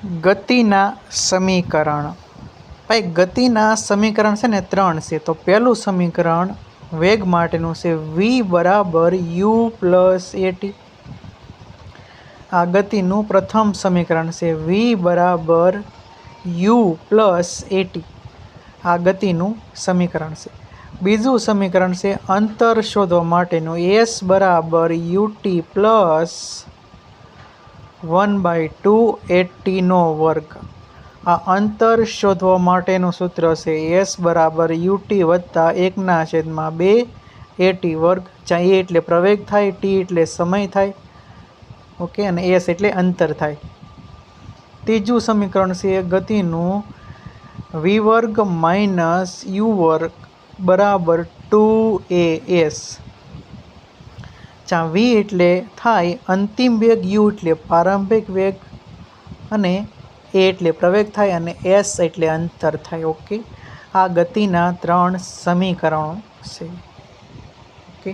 ગતિના સમીકરણ ભાઈ ગતિના સમીકરણ છે ને 3 છે। તો પહેલું સમીકરણ વેગ માટેનું છે v બરાબર u પ્લસ at। આ ગતિનું પ્રથમ સમીકરણ છે v બરાબર u પ્લસ at। આ ગતિનું સમીકરણ છે। બીજું સમીકરણ છે અંતર શોધવા માટેનું s બરાબર ut પ્લસ 1/2 at નો વર્ગ। આ અંતર શોધવા માટેનું સૂત્ર છે s બરાબર ut વત્તા 1/2 at વર્ગ, જ્યાં a એટલે પ્રવેગ થાય, t એટલે સમય થાય, ઓકે, અને s એટલે અંતર થાય। ત્રીજું સમીકરણ છે ગતિનું v વર્ગ માઇનસ u વર્ગ બરાબર 2as, જ્યાં v એટલે થાય અંતિમ વેગ, u એટલે પ્રારંભિક વેગ, અને a એટલે પ્રવેગ થાય, અને s એટલે અંતર થાય, ઓકે। આ ગતિના 3 સમીકરણો છે, ઓકે।